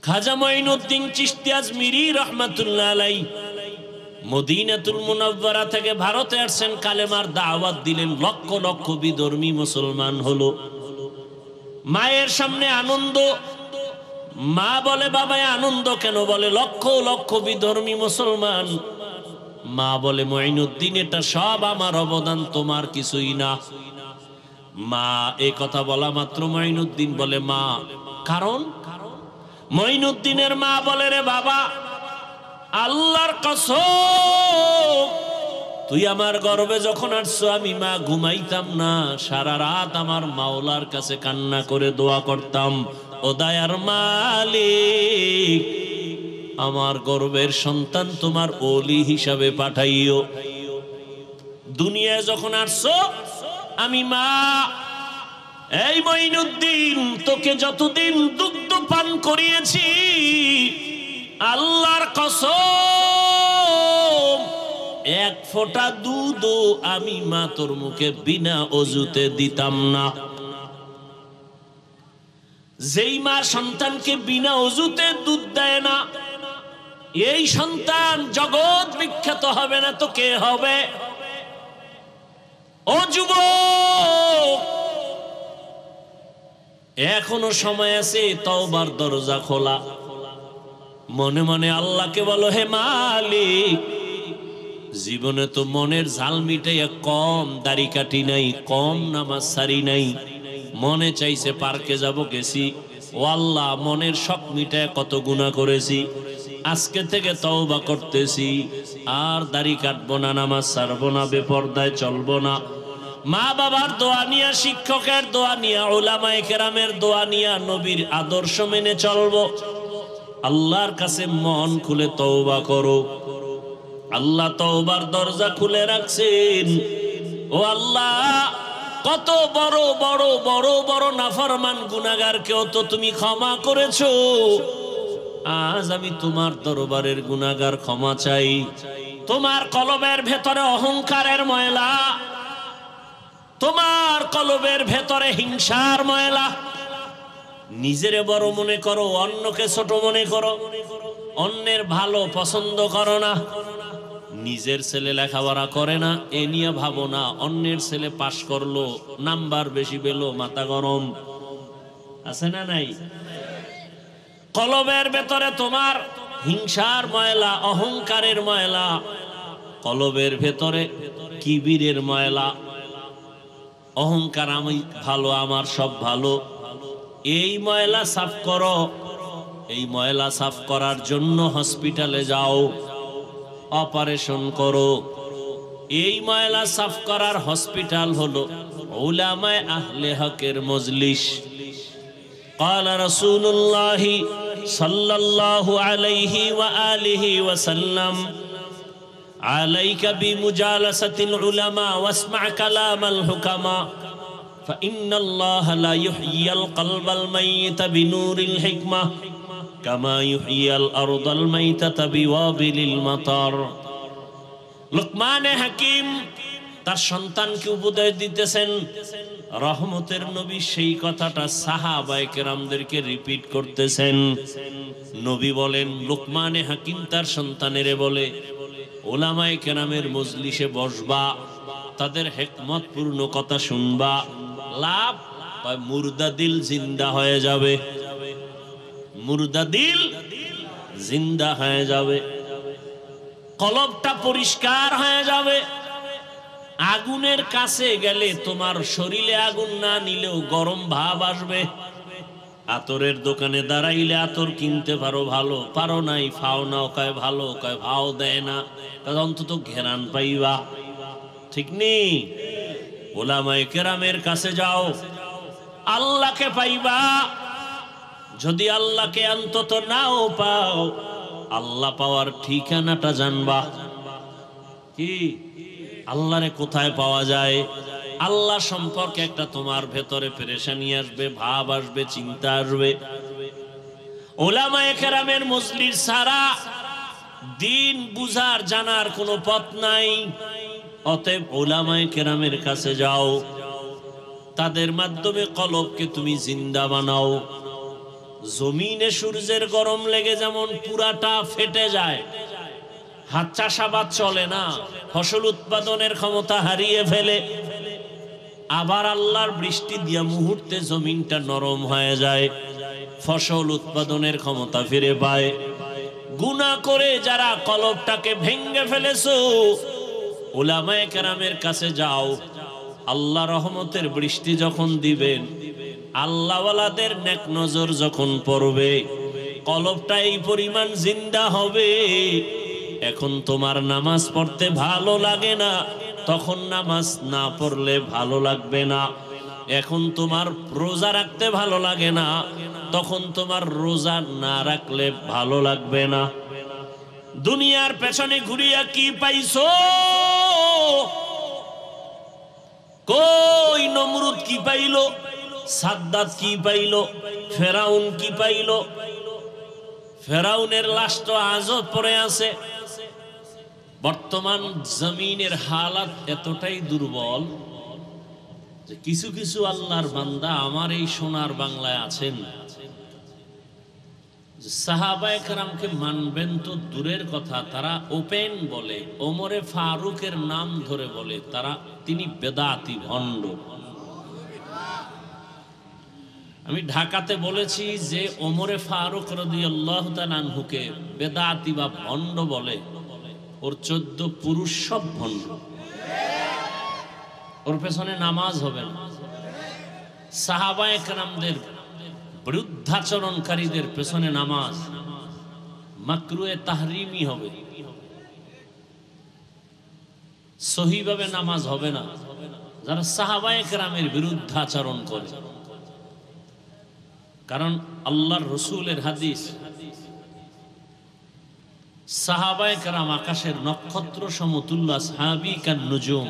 খাজা মঈনুদ্দিন চিশতি আজমিরি রহমাতুল্লাহ আলাইহি মদিনাতুল মুনাওয়ারা থেকে ভারতে আসছেন, কালেমার দাওয়াত দিলেন, লক্ষ লক্ষ বিধর্মী মুসলমান হলো। মায়ের সামনে আনন্দ, মা বলে বাবায় আনন্দ কেন? বলে লক্ষ লক্ষ বিধর্মী মুসলমান। মা বলে মঈনুদ্দিন এটা সব আমার অবদান, তোমার কিছুই না। মা এই কথা বলা মাত্র মঈনুদ্দিন বলে মা, কারণ? মঈনুদ্দিনের মা বলে রে বাবা, আল্লাহর কসম তুই আমার গর্ভে যখন আসছো আমি মা ঘুমাইতাম না, সারা রাত আমার মাওলার কাছে কান্না করে দোয়া করতাম, ও দয়ার মালিক আমার গর্ভের সন্তান তোমার ওলি হিসাবে পাঠাইও। দুনিয়ায় যখন আসছো আমি মা, এই মঈনুদ্দিন তোকে যতদিন দুগ্ধ পান করিয়েছি আল্লাহর কসম এক ফোঁটা দুধও আমি মা তোর মুখে বিনা অজুতে দিতাম না। যেই মা সন্তানকে বিনা অজুতে দুধ দেয় না, এই সন্তান জগৎ বিখ্যাত হবে না তো কে হবে? ও যুবক, এখনো সময় আছে, তওবার দরজা খোলা। মনে মনে আল্লাহকে বলো, হে মালিক জীবনে তো মনের ঝাল মিটাইয়া কম দাড়ি কাটি নাই, কম নামাজ সারি নাই, মনে চাইছে পার্কে যাব, গেছি। ও আল্লাহ মনের শখ মিটায় কত গুনাহ করেছি, আজকে থেকে তওবা করতেছি, আর দাড়ি কাটবো না, নামাজ ছাড়বো না, বেপরদায় চলবো না। মা বাবার দোয়া নিয়া, শিক্ষকের দোয়া নিয়া, উলামায়ে কেরামের দোয়া নিয়া নবীর আদর্শ মেনে চলবো। আল্লাহর কাছে মন খুলে তওবা করো। আল্লাহ তওবার দরজা খুলে রাখছেন। ও আল্লাহ, কত বড় বড় বড় বড় নাফরমান গুনাহগারকেও তো তুমি ক্ষমা করেছো। আজ আমি তোমার দরবারের গুনাহগার ক্ষমা চাই। তোমার কলবের ভেতরে অহংকারের ময়লা, তোমার কলবের ভেতরে হিংসার ময়লা, নিজেরে বড় মনে করো, অন্যকে ছোট মনে করো, অন্যের ভালো পছন্দ করো না। নিজের ছেলে লেখাপড়া করে না এ নিয়ে ভাবো না, অন্যের ছেলে পাশ করলো, নাম্বার বেশি পেলো, মাথা গরম। আছে না নাই? কলবের ভেতরে তোমার হিংসার ময়লা, অহংকারের ময়লা, কলবের ভেতরে কিবিরের ময়লা, অহংকার, আমি ভালো, আমার সব ভালো, এই ময়লা সাফ করো। এই ময়লা সাফ করার জন্য হসপিটালে যাও, অপারেশন করো। এই ময়লা সাফ করার হসপিটাল হলো উলামায়ে আহলে হকের মজলিস। قال رسول الله صلى الله عليه وآله وسلم عليك بمجالسة العلماء واسمع كلام الحكماء فإن الله لا يحيي القلب الميت بنور الحكمة كما يحيي الأرض الميتة بوابل المطر। লুকমান হাকিম তার সন্তানকে উপদেশ দিতেছেন, রহমতের নবী সেই কথাটা সাহাবায়ে কেরামদেরকে রিপিট করতেছেন। নবী বলেন, লুকমান হাকিম তার সন্তানেরে বলে, উলামায়ে কেরামের মজলিসে বসবা, তাদের হিকমতপূর্ণ কথা শুনবা, লাভ হয় মুর্দা দিল জিন্দা হয়ে যাবে, মুর্দা দিল জিন্দা হয়ে যাবে, কলবটা পরিষ্কার হয়ে যাবে। আগুনের কাছে গেলে তোমার শরীরে আগুন না নিলেও গরম ভাব আসবে। আতরের দোকানে দাঁড়াইলে আতর কিনতে পারো, ভালো, পারো নাই ফাও নাও, কয় ভালো, কয় ভাও দেয় না, অন্তত ঘেরান পাইবা। ঠিক নেই? উলামায়ে কেরামের কাছে যাও, আল্লাহকে পাইবা। যদি আল্লাহকে অন্তত নাও পাও, আল্লাহ পাওয়ার ঠিকানাটা জানবা। কি আল্লাহরে কোথায় পাওয়া যায়? আল্লাহ সম্পর্কে একটা তোমার ভেতরে পেরেশানি আসবে, ভাব আসবে, চিন্তা আসবে। উলামায়ে কেরামের মজলিস ছাড়া দিন বুঝার জানার কোনো পথ নাই। অতএব উলামায়ে কেরামের কাছে যাও, তাদের মাধ্যমে কলবকে তুমি জিন্দা বানাও। জমিনে সূর্যের গরম লেগে যেমন পুরাটা ফেটে যায়, হাত চাষাবাদ চলে না, ফসল উৎপাদনের ক্ষমতা হারিয়ে ফেলে, আবার আল্লাহর বৃষ্টি দিয়া মুহূর্তে জমিনটা নরম হয়ে যায়, ফসল উৎপাদনের ক্ষমতা ফিরে পায়। গুনাহ করে যারা কলবটাকে ভেঙে ফেলেছো, উলামায়ে কেরামের কাছে যাও, আল্লাহ রহমতের বৃষ্টি যখন দিবেন, আল্লাহওয়ালাদের নেক নজর যখন পড়বে, কলবটা এই পরিমাণ জিন্দা হবে, এখন তোমার নামাজ পড়তে ভালো লাগে না, তখন নামাজ না পড়লে ভালো লাগবে না। এখন তোমার রোজা রাখতে ভালো লাগে না, তখন তোমার রোজা না রাখলে ভালো লাগবে না। দুনিয়ার পেছনে ঘুরিয়া কি পাইছো? কই নমরুদ কি পাইল, সাদ্দাত কি পাইল, ফেরাউন কি পাইল? ফেরাউনের লাশ তো আজও পড়ে আছে। বর্তমান জমিনের হালাত এতটাই দুর্বল যে কিছু কিছু আল্লাহর বান্দা আমার এই সোনার বাংলায় আছেন, সাহাবায়ে কেরামকে মানবেন তো দূরের কথা, তারা ওপেন বলে, ওমরে ফারুকের নাম ধরে বলে তিনি বেদাতি ভণ্ড। আমি ঢাকাতে বলেছি যে ওমরে ফারুক রাদিয়াল্লাহু তাআলা আনহুকে বেদাতি বা ভণ্ড বলে, ওর 14 পুরুষ সব ভণ্ড, ওর পেছনে নামাজ হবে না। সাহাবায়ে কেরামদের বিরুদ্ধাচরণকারীদের পেছনে নামাজ মাকরুয়ে তাহরিমি হবে, সহিভাবে নামাজ হবে না যারা সাহাবায়ে কেরামের বিরুদ্ধাচরণ করে। কারণ আল্লাহর রসুলের হাদিস, সাহাবায়ে কেরাম আকাশের নক্ষত্র সমতুল্য, সাহাবী কান নুজুম।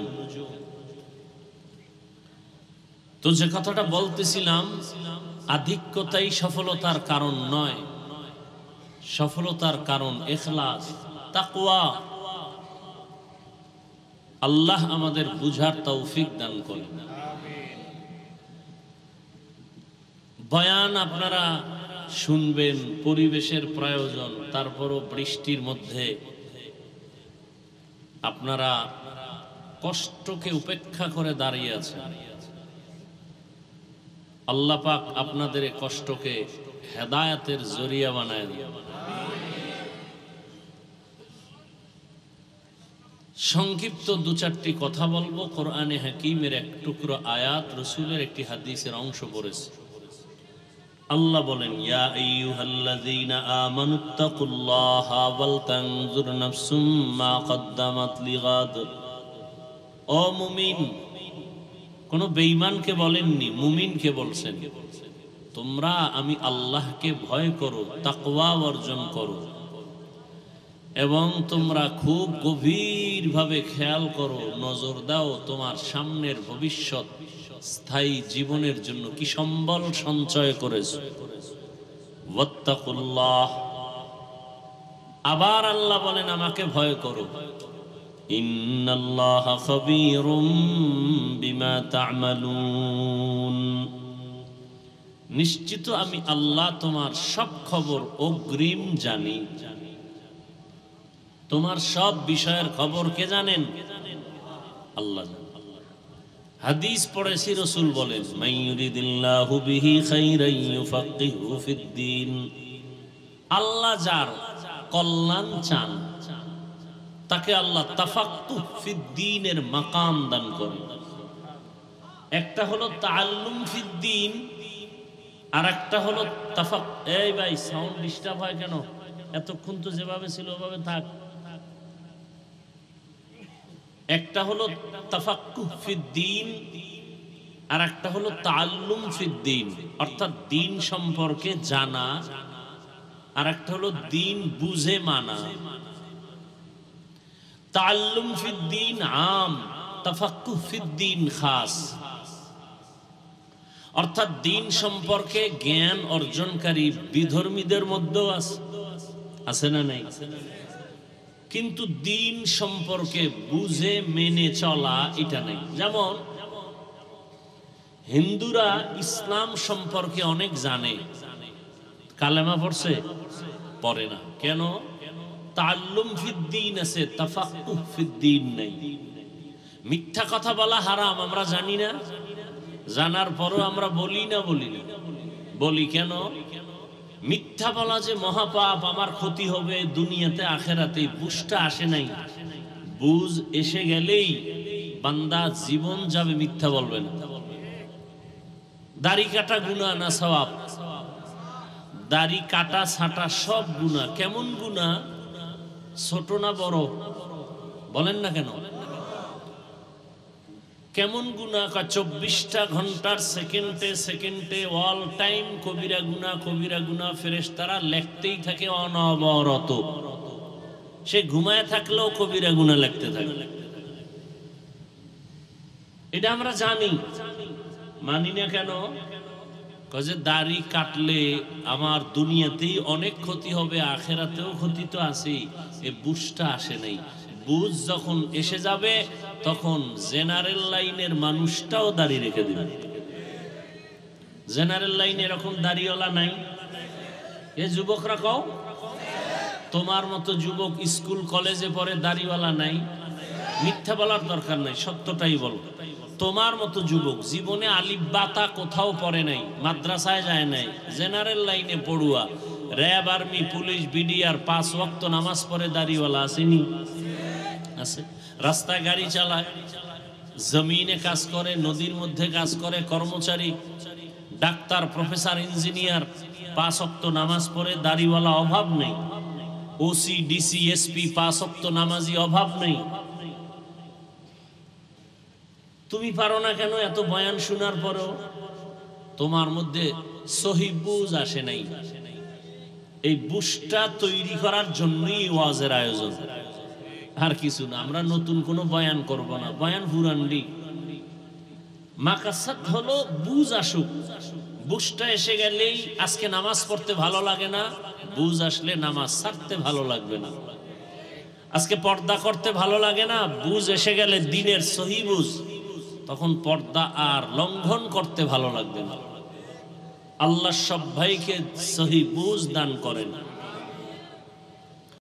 তো যে কথাটা বলতেছিলাম, আধিক্যতাই সফলতার কারণ নয়, সফলতার কারণ ইখলাস, তাকওয়া। আল্লাহ আমাদের বুঝার তৌফিক দান করেন। বয়ান আপনারা শুনবেন, পরিবেশের প্রয়োজন, তারপরও বৃষ্টির মধ্যে আপনারা কষ্টকে উপেক্ষা করে দাঁড়িয়ে আছেন। আল্লাহ পাক আপনাদের এই কষ্টকে হেদায়েতের জরিয়া বানায় দিন। সংক্ষিপ্ত 2-4টি কথা বলবো। কোরআনে হাকিমের এক টুকরো আয়াত, রাসূলের একটি হাদিসের অংশ পড়েছে। আল্লাহ বলেন, ইয়া আইয়ুহাল্লাযীনা আমানুত্তাকুল্লাহা ওয়াল তানজুর নাফসুম মা কদ্দামাত লিগাদ। ও মুমিন, কোন বেঈমানকে বলেননি, মুমিনকে বলছেন, তোমরা আমি আল্লাহকে ভয় করো, তাকওয়া অর্জন করো, এবং তোমরা খুব গভীরভাবে খেয়াল করো, নজর দাও তোমার সামনের ভবিষ্যৎ স্থায়ী জীবনের জন্য কি সম্বল সঞ্চয় করেছো। ওয়াত্তাকুল্লাহ। আবার আল্লাহ বলেন, আমাকে ভয় করো। ইন্নাল্লাহা খাবীরুম বিমা তা'মালুন। নিশ্চিত আমি আল্লাহ তোমার সব খবর অগ্রিম জানি। তোমার সব বিষয়ের খবর কে জানেন? আল্লাহ। হাদিস পড়েছি, রাসূল বলেন, মাইয়ুরিদিল্লাহু বিহি খাইরান ইউফাক্কিহু ফিদ্দীন। আল্লাহ যার কল্যাণ চান তাকে আল্লাহ তাফাক্কুহ ফিদ্দীনের মাকাম দান করেন। একটা হলো তাআল্লুম ফিদ্দীন, আর একটা হলো এই ভাই সাউন্ড ডিস্টার্ব হয় কেন? এতক্ষণ তো যেভাবে ছিল ওভাবে থাক। একটা হলো তাফাক্কুহ ফিদ্দীন, আর একটা হলো তাআল্লুম ফিদ্দীন, অর্থাৎ দ্বীন সম্পর্কে জানা, আর একটা হলো দ্বীন বুঝে মানা। তাআল্লুম ফিদ্দীন আম, তাফাক্কুহ ফিদ্দীন খাস। অর্থাৎ দ্বীন সম্পর্কে জ্ঞান অর্জনকারী বিধর্মীদের মধ্যেও আছে না নাই? কিন্তু দ্বীন সম্পর্কে বুঝে মেনে চলা এটা নেই। যেমন হিন্দুরা ইসলাম সম্পর্কে অনেক জানে, কালেমা পড়ছে? পড়ে না। কেন? তাআল্লুম ফিদ্দীন আছে, তাফাক্কুহ ফিদ্দীন নাই। মিথ্যা কথা বলা হারাম, আমরা জানি না? জানার পরও আমরা বলি না? বলি কেন? মিথ্যা বলা যে মহাপাপ, আমার ক্ষতি হবে দুনিয়াতে আখেরাতে, বুঝটা আসে নাই। বুঝ এসে গেলেই বান্দা জীবন যাবে মিথ্যা বলবে না। দাড়ি কাটা গুনাহ না সওয়াব? দাড়ি কাটা ছাটা সব গুনাহ। কেমন গুনাহ? ছোট না বড়? বলেন না কেন? কেমন গুনাহ? 24টা ঘন্টার সেকেন্ডে সেকেন্ডে অল টাইম কবিরা গুনাহ ফেরেশতারা লিখতেই থাকে অনবরত। সে ঘুমায় থাকলেও কবিরা গুনাহ লিখতে থাকে। এটা আমরা জানি, মানি না কেন? কাজে দাড়ি কাটলে আমার দুনিয়াতেই অনেক ক্ষতি হবে, আখেরাতেও ক্ষতি তো আছে। এ বুঝটা আসে নাই। বুঝ যখন এসে যাবে তখন জেনারেল লাইনের মানুষটাও দাড়ি রেখে দিবে। জেনারেল লাইনে এরকম দাড়িওয়ালা নাই? এ যুবকরা কও, তোমার মতো যুবক স্কুল কলেজে পড়ে দাড়িওয়ালা নাই? মিথ্যা বলার দরকার নাই, সত্যটাই বলো। তোমার মতো যুবক জীবনে আলিফ বাতা কোথাও পড়ে নাই, মাদ্রাসায় যায় নাই, জেনারেল লাইনে পড়ুয়া, র্যাব, আর্মি, পুলিশ, বিডিআর 5 ওয়াক্ত নামাজ পড়ে দাড়িওয়ালা আসেনি? আছে। রাস্তায় গাড়ি চালায়, জমিনে কাজ করে, নদীর মধ্যে কাজ করে, কর্মচারী, ডাক্তার, প্রফেসর, ইঞ্জিনিয়ার, 5 ওয়াক্ত নামাজ পড়ে দাড়িওয়ালা অভাব নেই। ওসি, ডিসি, এসপি 5 ওয়াক্ত নামাজি অভাব নেই। তুমি পারো না কেন? এত বয়ান শোনার পরেও তোমার মধ্যে সহি বুঝ আসে নাই। এই বুঝটা তৈরি করার জন্যই ওয়াজের আয়োজন, আর কিছু না। আমরা নতুন কোনো বয়ান করব না, বয়ান পুরান্ডি। মাকাসাদ হলো বুঝ আসুক। বুঝটা এসে গেলেই আজকে নামাজ পড়তে ভালো লাগে না, বুঝ আসলে নামাজ ছাড়তে ভালো লাগবে না। আজকে পর্দা করতে ভালো লাগে না, বুঝ এসে গেলে দিনের সহি বুঝ, তখন পর্দা আর লঙ্ঘন করতে ভালো লাগবে না। আল্লাহ সব ভাইকে সহি বুঝ দান করেন।